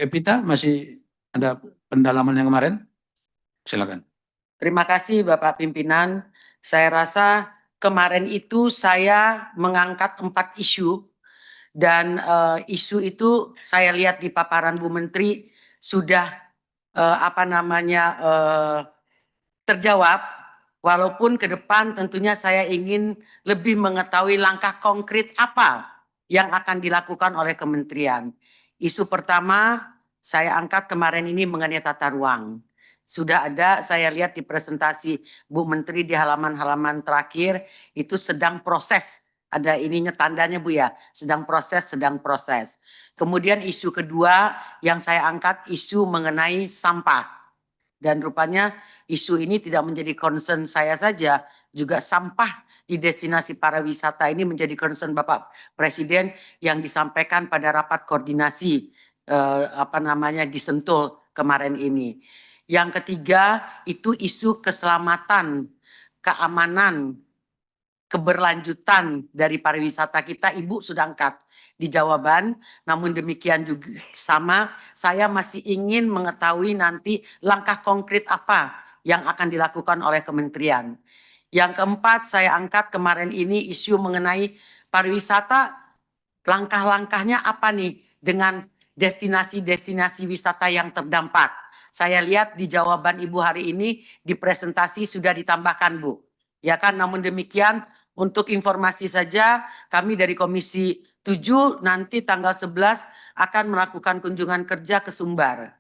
Evita masih ada pendalaman yang kemarin? Silakan. Terima kasih Bapak Pimpinan. Saya rasa kemarin itu saya mengangkat 4 isu dan isu itu saya lihat di paparan Bu Menteri sudah terjawab. Walaupun ke depan tentunya saya ingin lebih mengetahui langkah konkret apa yang akan dilakukan oleh kementerian. Isu pertama saya angkat kemarin ini mengenai tata ruang. Sudah ada, saya lihat di presentasi Bu Menteri di halaman-halaman terakhir, itu sedang proses. Ada ininya tandanya Bu ya, sedang proses, sedang proses. Kemudian isu kedua yang saya angkat isu mengenai sampah. Dan rupanya isu ini tidak menjadi concern saya saja, juga sampah di destinasi pariwisata ini menjadi concern Bapak Presiden yang disampaikan pada rapat koordinasi di Sentul kemarin ini. Yang ketiga itu isu keselamatan, keamanan, keberlanjutan dari pariwisata kita. Ibu sudah angkat di jawaban, namun demikian juga sama saya masih ingin mengetahui nanti langkah konkret apa yang akan dilakukan oleh kementerian. Yang keempat saya angkat kemarin ini isu mengenai pariwisata, langkah-langkahnya apa nih dengan destinasi-destinasi wisata yang terdampak. Saya lihat di jawaban Ibu hari ini di presentasi sudah ditambahkan Bu. Ya kan, namun demikian untuk informasi saja kami dari Komisi 7 nanti tanggal 11 akan melakukan kunjungan kerja ke Sumbar.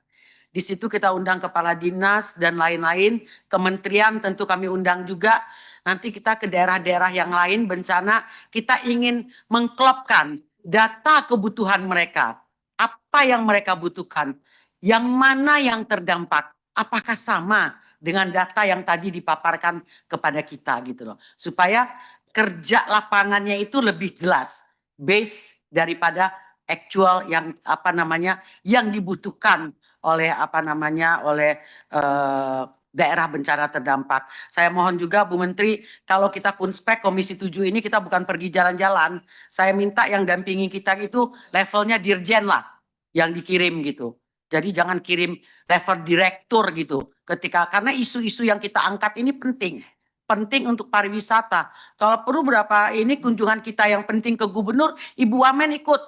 Di situ kita undang kepala dinas dan lain-lain, kementerian tentu kami undang juga. Nanti kita ke daerah-daerah yang lain bencana, kita ingin mengklopkan data kebutuhan mereka. Apa yang mereka butuhkan, yang mana yang terdampak, apakah sama dengan data yang tadi dipaparkan kepada kita gitu loh. Supaya kerja lapangannya itu lebih jelas, base daripada actual yang yang dibutuhkan oleh daerah bencana terdampak. Saya mohon juga Bu Menteri, kalau kita Kunspek Komisi 7 ini kita bukan pergi jalan-jalan. Saya minta yang dampingi kita itu levelnya dirjen lah yang dikirim gitu. Jadi jangan kirim level direktur gitu. Karena isu-isu yang kita angkat ini penting untuk pariwisata. Kalau perlu berapa ini kunjungan kita yang penting ke gubernur, Ibu Wamen ikut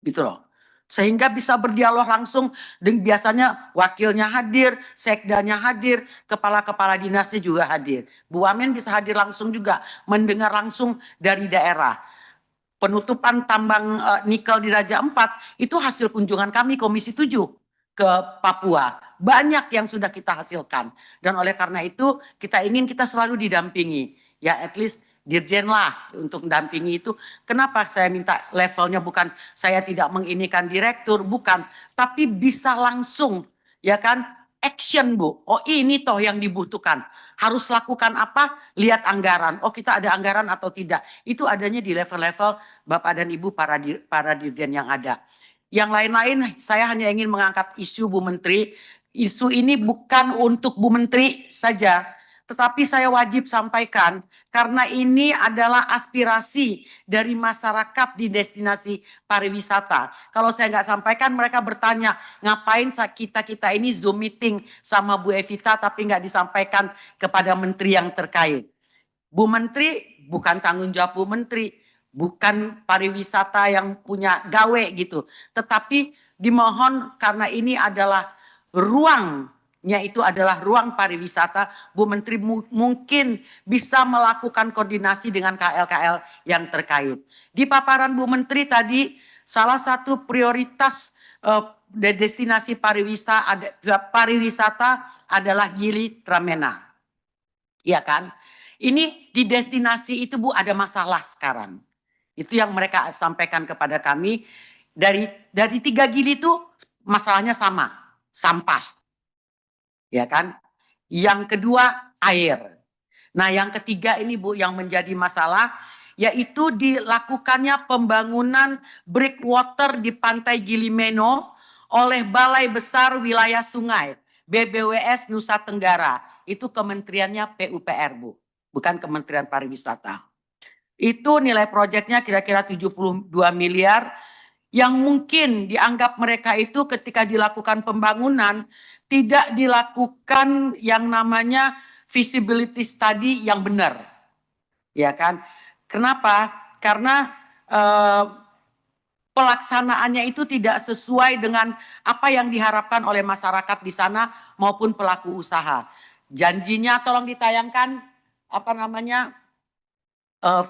gitu loh. Sehingga bisa berdialog langsung, dan biasanya wakilnya hadir, sekdanya hadir, kepala-kepala dinasnya juga hadir. Bu Wamen bisa hadir langsung juga, mendengar langsung dari daerah. Penutupan tambang nikel di Raja Ampat itu hasil kunjungan kami Komisi 7 ke Papua. Banyak yang sudah kita hasilkan. Dan oleh karena itu kita selalu didampingi. Ya at least dirjen lah untuk mendampingi itu. Kenapa saya minta levelnya bukan saya tidak menginikan direktur, bukan. Tapi bisa langsung ya kan action Bu. Oh ini toh yang dibutuhkan. Harus lakukan apa? Lihat anggaran. Oh kita ada anggaran atau tidak. Itu adanya di level-level Bapak dan Ibu para dirjen yang ada. Yang lain-lain saya hanya ingin mengangkat isu Bu Menteri. Isu ini bukan untuk Bu Menteri saja. Tetapi saya wajib sampaikan karena ini adalah aspirasi dari masyarakat di destinasi pariwisata. Kalau saya nggak sampaikan mereka bertanya ngapain kita ini Zoom meeting sama Bu Evita tapi nggak disampaikan kepada menteri yang terkait. Bu Menteri bukan tanggung jawab Bu Menteri, bukan pariwisata yang punya gawe gitu. Tetapi dimohon karena ini adalah ruangnya itu adalah ruang pariwisata, Bu Menteri mungkin bisa melakukan koordinasi dengan KL-KL yang terkait. Di paparan Bu Menteri tadi salah satu prioritas destinasi pariwisata adalah Gili Tramena. Iya kan? Ini di destinasi itu Bu ada masalah sekarang. Itu yang mereka sampaikan kepada kami. Dari 3 Gili itu masalahnya sama, sampah. Ya kan? Yang kedua air. Nah, yang ketiga ini Bu yang menjadi masalah yaitu dilakukannya pembangunan breakwater di Pantai Gilimeno oleh Balai Besar Wilayah Sungai BBWS Nusa Tenggara. Itu kementeriannya PUPR Bu, bukan Kementerian Pariwisata. Itu nilai proyeknya kira-kira 72 miliar yang mungkin dianggap mereka itu ketika dilakukan pembangunan tidak dilakukan yang namanya feasibility study yang benar. Ya kan? Kenapa? Karena pelaksanaannya itu tidak sesuai dengan apa yang diharapkan oleh masyarakat di sana maupun pelaku usaha. Janjinya tolong ditayangkan apa namanya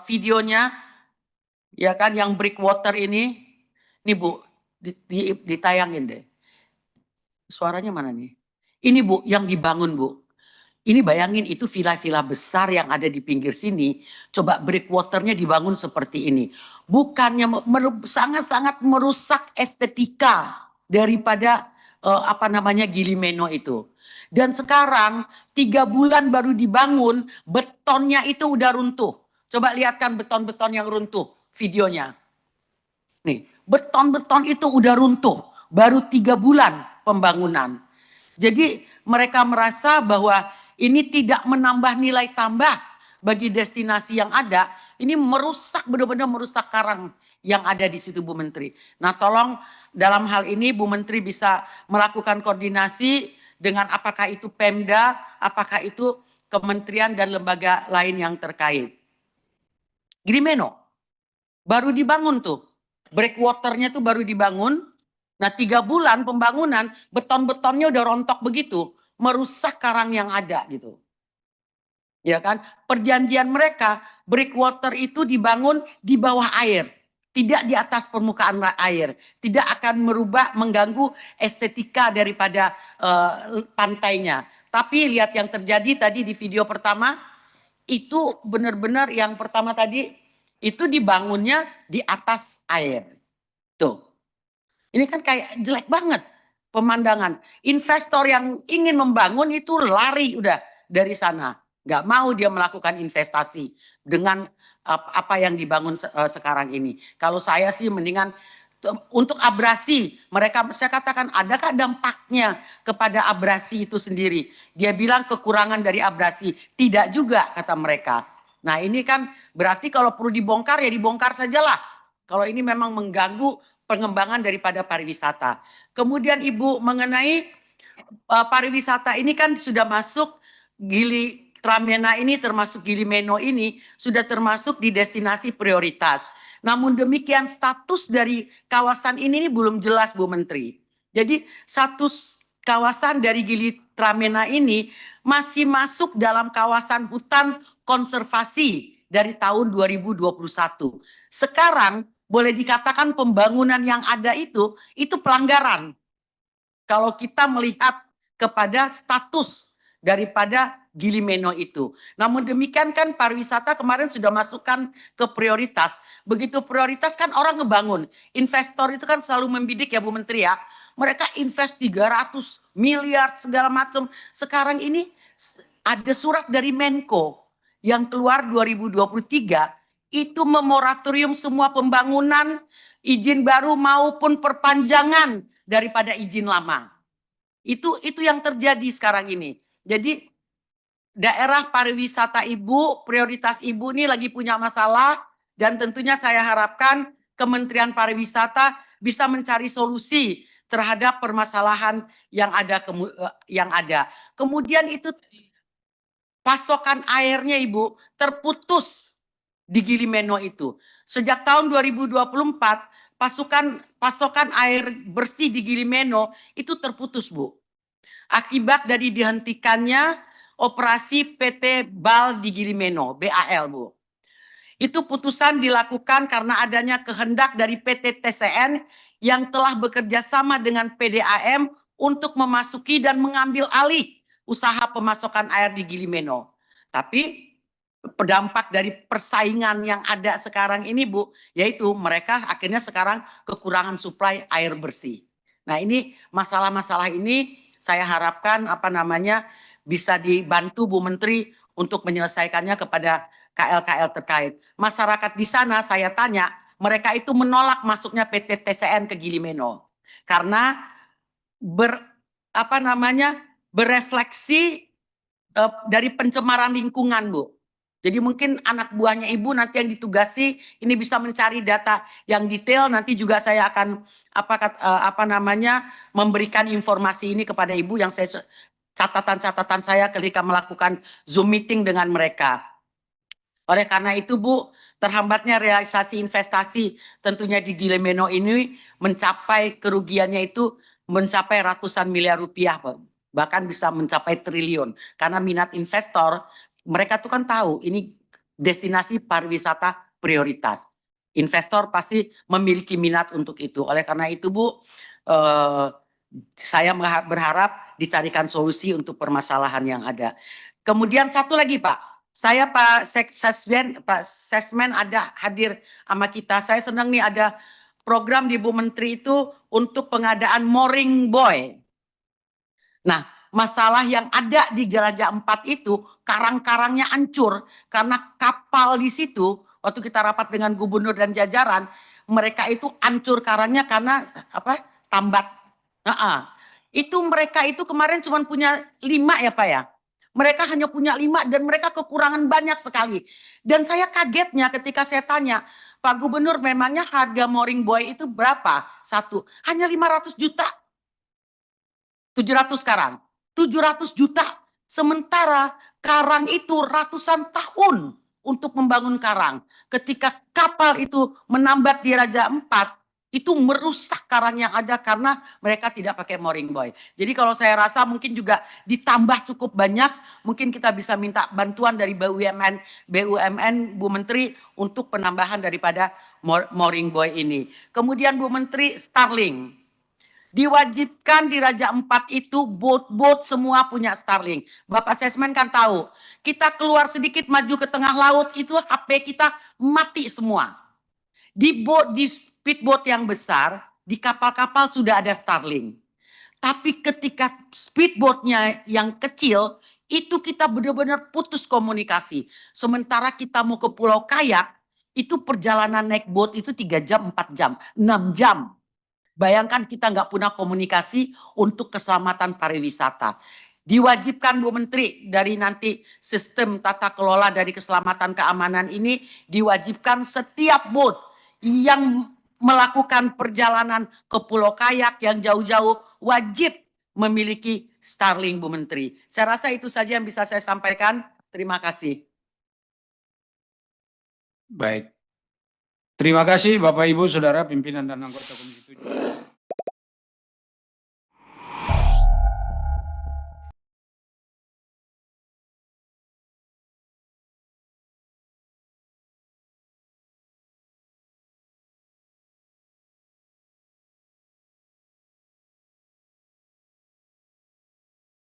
videonya, ya kan, yang Breakwater ini. Nih Bu, ditayangin deh. Suaranya mana nih? Ini Bu, yang dibangun Bu. Ini bayangin itu villa-villa besar yang ada di pinggir sini. Coba breakwaternya dibangun seperti ini. Bukannya sangat-sangat merusak estetika daripada apa namanya Gili Meno itu. Dan sekarang 3 bulan baru dibangun, betonnya itu udah runtuh. Coba lihatkan beton-beton yang runtuh videonya. Nih, beton-beton itu udah runtuh. Baru 3 bulan pembangunan. Jadi mereka merasa bahwa ini tidak menambah nilai tambah bagi destinasi yang ada. Ini merusak, benar-benar merusak karang yang ada di situ Bu Menteri. Nah tolong dalam hal ini Bu Menteri bisa melakukan koordinasi dengan apakah itu Pemda, apakah itu kementerian dan lembaga lain yang terkait. Gili Meno baru dibangun tuh. Breakwaternya tuh baru dibangun. Nah 3 bulan pembangunan, beton-betonnya udah rontok begitu. Merusak karang yang ada gitu. Ya kan? Perjanjian mereka, breakwater itu dibangun di bawah air. Tidak di atas permukaan air. Tidak akan merubah, mengganggu estetika daripada pantainya. Tapi lihat yang terjadi tadi di video pertama, itu benar-benar yang pertama tadi, itu dibangunnya di atas air. Tuh. Ini kan kayak jelek banget pemandangan. Investor yang ingin membangun itu lari udah dari sana. Nggak mau dia melakukan investasi dengan apa yang dibangun sekarang ini. Kalau saya sih mendingan untuk abrasi, mereka, saya katakan, adakah dampaknya kepada abrasi itu sendiri? Dia bilang kekurangan dari abrasi. Tidak juga kata mereka. Nah ini kan berarti kalau perlu dibongkar ya dibongkar sajalah. Kalau ini memang mengganggu pengembangan daripada pariwisata. Kemudian Ibu mengenai pariwisata ini kan sudah masuk Gili Tramena ini, termasuk Gili Meno ini sudah termasuk di destinasi prioritas. Namun demikian status dari kawasan ini belum jelas Bu Menteri. Jadi status kawasan dari Gili Tramena ini masih masuk dalam kawasan hutan konservasi dari tahun 2021. Sekarang boleh dikatakan pembangunan yang ada itu pelanggaran. Kalau kita melihat kepada status daripada Gili Meno itu. Namun demikian kan pariwisata kemarin sudah masukkan ke prioritas. Begitu prioritas kan orang ngebangun. Investor itu kan selalu membidik ya Bu Menteri ya. Mereka invest 300 miliar segala macam. Sekarang ini ada surat dari Menko yang keluar 2023 itu memoratorium semua pembangunan, izin baru maupun perpanjangan daripada izin lama. Itu yang terjadi sekarang ini. Jadi daerah pariwisata Ibu, prioritas Ibu ini lagi punya masalah dan tentunya saya harapkan Kementerian Pariwisata bisa mencari solusi terhadap permasalahan yang ada. Kemudian itu pasokan airnya Ibu terputus di Gili Meno itu. Sejak tahun 2024 pasokan air bersih di Gili Meno itu terputus Bu. Akibat dari dihentikannya operasi PT BAL di Gili Meno, BAL Bu. Itu putusan dilakukan karena adanya kehendak dari PT TCN yang telah bekerja sama dengan PDAM untuk memasuki dan mengambil alih usaha pemasokan air di Gili Meno. Tapi dampak dari persaingan yang ada sekarang ini Bu, yaitu mereka akhirnya sekarang kekurangan suplai air bersih. Nah ini masalah-masalah ini saya harapkan bisa dibantu Bu Menteri untuk menyelesaikannya kepada KL-KL terkait. Masyarakat di sana saya tanya, mereka itu menolak masuknya PT TCN ke Gili Meno karena berefleksi dari pencemaran lingkungan Bu. Jadi mungkin anak buahnya Ibu nanti yang ditugasi ini bisa mencari data yang detail. Nanti juga saya akan memberikan informasi ini kepada Ibu yang saya catatan-catatan saya ketika melakukan Zoom meeting dengan mereka. Oleh karena itu Bu, terhambatnya realisasi investasi tentunya di Gilimeno ini mencapai kerugiannya itu mencapai ratusan miliar rupiah, bahkan bisa mencapai triliun. Karena minat investor, mereka tuh kan tahu ini destinasi pariwisata prioritas. Investor pasti memiliki minat untuk itu. Oleh karena itu Bu, saya berharap dicarikan solusi untuk permasalahan yang ada. Kemudian satu lagi Pak, saya Pak Sesmen ada hadir sama kita. Saya senang nih ada program di Bu Menteri itu untuk pengadaan mooring buoy. Nah, masalah yang ada di Garaja 4 itu karang-karangnya hancur karena kapal di situ waktu kita rapat dengan gubernur dan jajaran, mereka itu hancur karangnya karena tambat. Itu mereka itu kemarin cuma punya 5 ya Pak ya. Mereka hanya punya 5 dan mereka kekurangan banyak sekali. Dan saya kagetnya ketika saya tanya, Pak Gubernur memangnya harga mooring buoy itu berapa? Satu, hanya 500 juta. 700 sekarang. 700 juta. Sementara karang itu ratusan tahun untuk membangun karang. Ketika kapal itu menambat di Raja 4, itu merusak karang yang ada karena mereka tidak pakai mooring buoy. Jadi kalau saya rasa mungkin juga ditambah cukup banyak, mungkin kita bisa minta bantuan dari BUMN Bu Menteri untuk penambahan daripada mooring buoy ini. Kemudian Bu Menteri Starlink. Diwajibkan di Raja 4 itu boat semua punya Starlink. Bapak Sesmen kan tahu, kita keluar sedikit maju ke tengah laut itu HP kita mati semua. Di speedboat yang besar, di kapal-kapal sudah ada Starlink. Tapi ketika speedboatnya yang kecil, itu kita benar-benar putus komunikasi. Sementara kita mau ke Pulau Kayak, itu perjalanan naik boat itu 3 jam, 4 jam, 6 jam. Bayangkan kita nggak punya komunikasi untuk keselamatan pariwisata. Diwajibkan Bu Menteri dari nanti sistem tata kelola dari keselamatan keamanan ini diwajibkan setiap boat yang melakukan perjalanan ke Pulau Kayak yang jauh-jauh wajib memiliki Starlink Bu Menteri. Saya rasa itu saja yang bisa saya sampaikan. Terima kasih. Baik. Terima kasih Bapak Ibu Saudara pimpinan dan anggota Komisi 7.